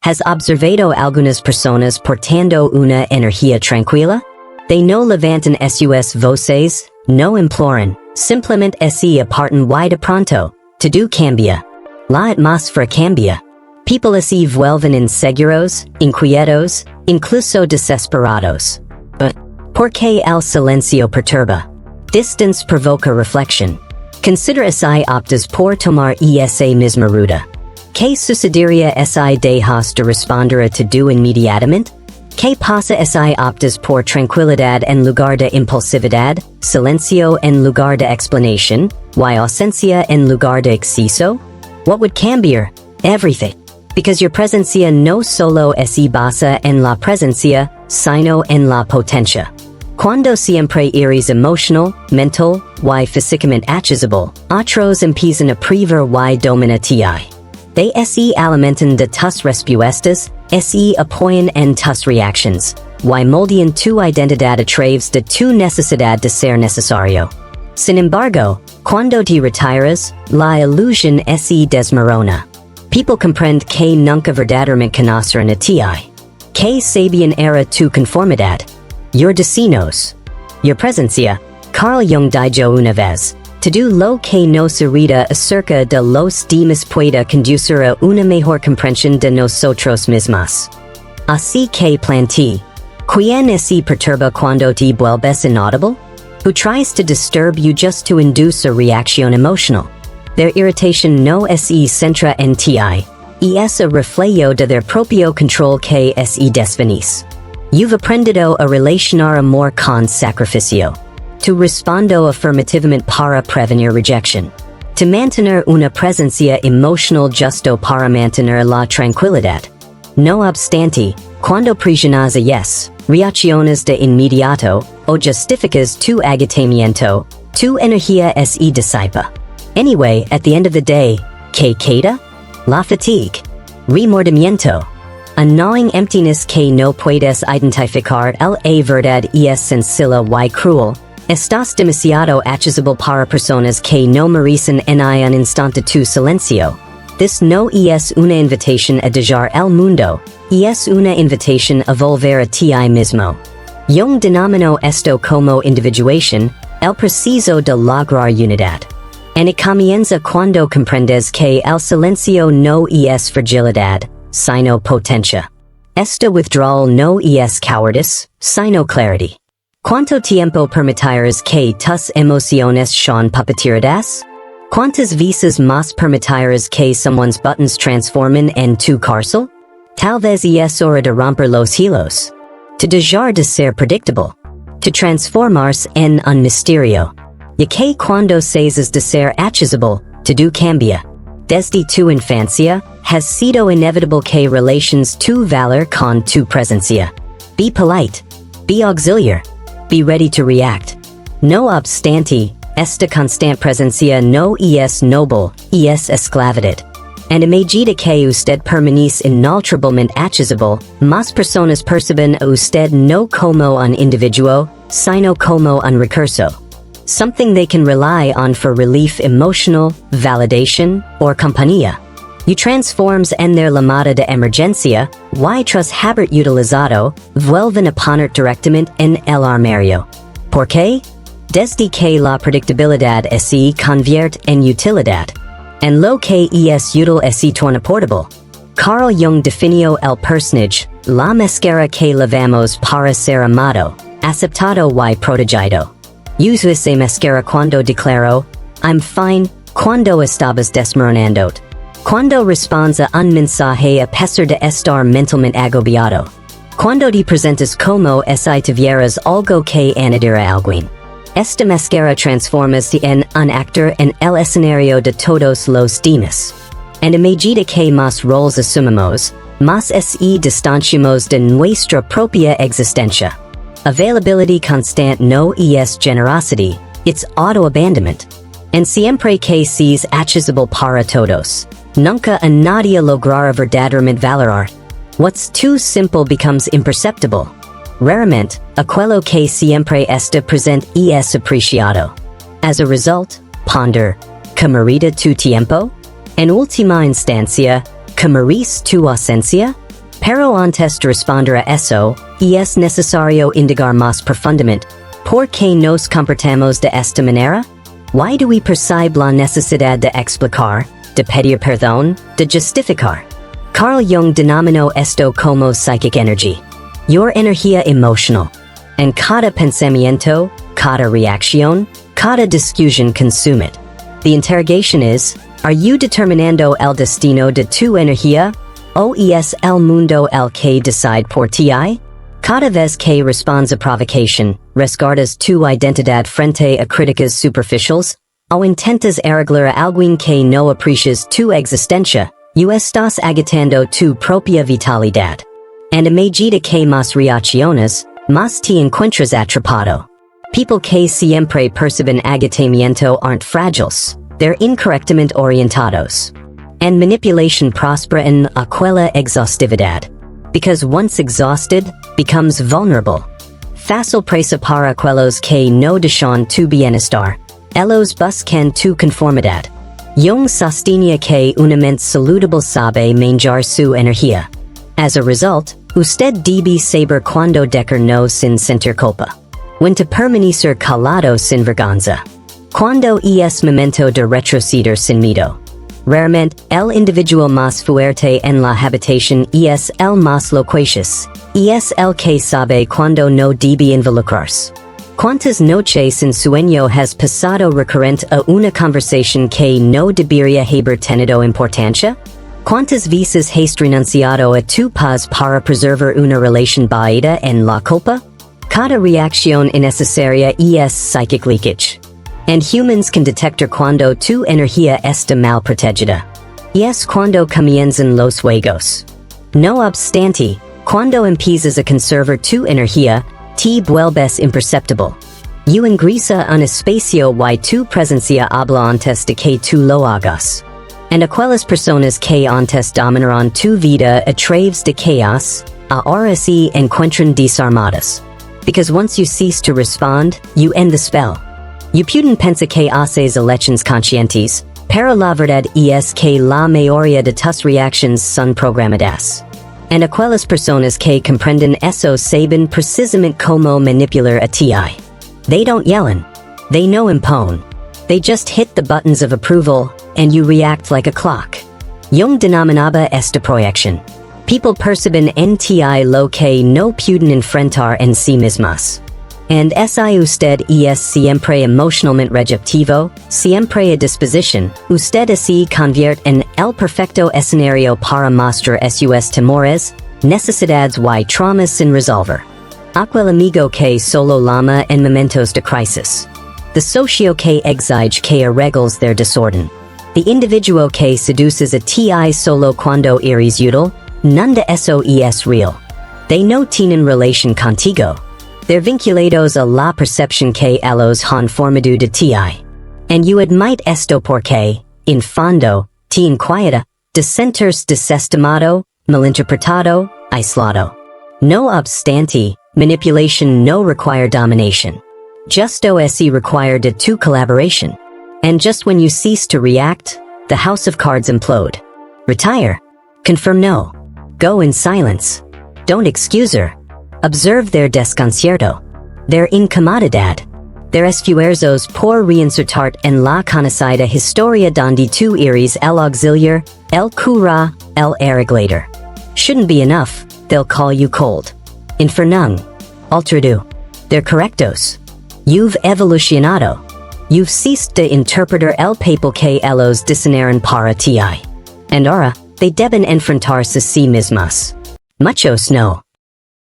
Has observado algunas personas portando una energía tranquila? They no levantan sus voces, no imploran, simplemente se apartan y de pronto, todo cambia. La atmósfera cambia. People se vuelven inseguros, inquietos, incluso desesperados. But, ¿por qué el silencio perturba? Distance provoca reflexión. Consider si optas por tomar esa misma ruta. ¿Qué sucedería si dejas de responder a todo inmediatamente? ¿Qué pasa si optas por tranquilidad en lugar de impulsividad, silencio en lugar de explanación, y ausencia en lugar de exceso? What would cambiar? Everything. Because your presencia no solo se basa en la presencia, sino en la potencia. Cuando siempre eres emotional, mental, y físicamente accesible, otros empiezan a prever y domina ti. They se alimentan de tus respuestas, se apoyan en tus reactions, y moldean tu identidad a través de tu necesidad de ser necesario. Sin embargo, cuando te retiras, la ilusión se desmorona. People comprende que nunca verdaderamente conocieron a ti. Que sabían era tu conformidad. Your destinos. Your presencia. Carl Jung dijo una vez. Todo lo que nos irrita acerca de los demás puede conducir a una mejor comprensión de nosotros mismos. Así que plantea. ¿Quién se perturba cuando te vuelves inaudible? Who tries to disturb you just to induce a reaction emotional? Their irritation no se centra en ti, y es a reflejo de their propio control que se desvanece. You've aprendido a relacionar amor con sacrificio. Tu respondo afirmativamente para prevenir rejection. To mantener una presencia emotional justo para mantener la tranquilidad. No obstante, cuando presionas a yes, reacciones de inmediato, o justificas tu agotamiento, tu energía se disipa. Anyway, at the end of the day, ¿qué queda? La fatigue. Remordimiento. A gnawing emptiness que no puedes identificar la verdad es sencilla y cruel. Estás demasiado accesible para personas que no merecen ni un instante tu silencio. This no es una invitación a dejar el mundo, es una invitación a volver a ti mismo. Jung denominó esto como individuation, el proceso de lograr unidad. And it comienza cuando comprendes que el silencio no es fragilidad, sino potencia. Este withdrawal no es cowardice, sino clarity. ¿Cuánto tiempo permitirás que tus emociones sean puppeteadas? ¿Cuántas veces más permitirás que someone's buttons transformen en tu cárcel? Tal vez es hora de romper los hilos. To dejar de ser predictable. To transformarse en un misterio. Ya que cuando ceses de ser accesible, todo cambia. Desde tu infancia, has sido inevitable que relations tu valor con tu presencia. Be polite. Be auxiliar. Be ready to react. No obstante, esta constant presencia no es noble, es esclavidad. And a medida que usted permanece inalterablemente accesible, más personas perciben a usted no como un individuo, sino como un recurso. Something they can rely on for relief emotional, validation, or compañía. You transforms en their llamada de emergencia, y tras haber utilizado, vuelven a poner directamente en el armario. ¿Por qué? Desde que la predictabilidad se convierte en utilidad. En lo que es útil se torna portable. Carl Jung definió el personaje, la máscara que levamos para ser amado, aceptado y protegido. Uso esa máscara cuando declaro, I'm fine, cuando estabas desmoronándote. Cuando respondes a un mensaje a pesar de estar mentalmente agobiado. Cuando te presentas como si tuvieras algo que añadir a alguien. Esta máscara transformas en un actor en el escenario de todos los demás. And a medida que más roles asumimos, más se distanciamos de nuestra propia existencia. Availability constant no es generosity, it's auto-abandonment. And siempre que seas accesible para todos. Nunca a nadie logrará verdaderamente valorar. What's too simple becomes imperceptible. Raramente, aquello que siempre está presente es apreciado. As a result, ponder, ¿que merita tu tiempo? En última instancia, ¿que merece tu ausencia? Pero antes de responder a eso, es necesario indagar más profundamente. ¿Por qué nos comportamos de esta manera? Why do we perceive la necesidad de explicar, de pedir perdón, de justificar? Carl Jung denominó esto como psychic energy, your energía emotional. En cada pensamiento, cada reacción, cada discusión consume it. The interrogation is, are you determinando el destino de tu energía? ¿O es el mundo el que decide por ti? Cada vez que respondes a provocación, resguardas tu identidad frente a críticas superficiales, o intentas arreglar algo que no aprecias tu existencia, estás agitando tu propia vitalidad. And a medida que más reacciones, más te encuentras atrapado. People que siempre perciben agitamiento aren't fragiles, they're incorrectamente orientados. And manipulation prospera en aquella exhaustividad. Because once exhausted, becomes vulnerable. Fácil presa para aquellos que no desean tu bienestar. Ellos buscan tu conformidad. Jung sostenía que una mente saludable sabe manejar su energía. As a result, usted debe saber cuando dejar no sin sentir culpa. When to permanecer calado sin vergüenza. Cuando es momento de retroceder sin miedo. Raramente, el individuo más fuerte en la habitación es el más locuaz, es el que sabe cuando no debe involucrarse. ¿Cuántas noches sin sueño has pasado recurrente a una conversación que no debería haber tenido importancia? ¿Cuántas veces has renunciado a tu paz para preservar una relación basada en la culpa? Cada reacción innecesaria es psychic leakage. And humans can detectar cuando tu energía está mal protegida. Es cuando comienzan los juegos. No obstante, cuando empiezas a conservar tu energía, te vuelves imperceptible. You ingresa un espacio y tu presencia habla antes de que tú lo hagas. And aquellas personas que antes dominaron tu vida a través de chaos, ahora se encuentran desarmadas. Because once you cease to respond, you end the spell. You pueden pensar que haces elections conscientes, pero la verdad es que la mayoría de tus reacciones son programadas. And aquellas personas que comprenden eso saben precisamente cómo manipular a ti. They don't yellen. They no impone. They just hit the buttons of approval, and you react like a clock. Jung denominaba esta proyección. People perciben en ti lo que no pueden enfrentar en sí mismas. And si usted es siempre emocionalmente receptivo, siempre a disposición, usted se convierte en el perfecto escenario para mostrar sus temores, necesidades y traumas sin resolver. Aquel amigo que solo llama en momentos de crisis. The socio que exige que arregles their desorden. The individuo que seduces a ti solo cuando eres útil, none de eso es real. They no tienen relación contigo. They're vinculados a la percepción que ellos han formado de ti. And you admite esto porque, en fondo, te inquieta, de sentirse desestimado, malinterpretado, aislado. No obstante, manipulation no require domination. Justo ese require de tu collaboration. And just when you cease to react, the house of cards implode. Retire. Confirm no. Go in silence. Don't excuse her. Observe their desconcierto, their incomodidad, their esfuerzos por reinsertar en la conocida historia donde tú eres el auxiliar, el cura, el arreglador. Shouldn't be enough, they'll call you cold. Infernung. Alterdu. They're correctos. You've evolucionado. You've ceased de interpretar el papel que ellos diseñaron para ti. And ahora, they deben enfrentarse a sí mismas. Muchos no.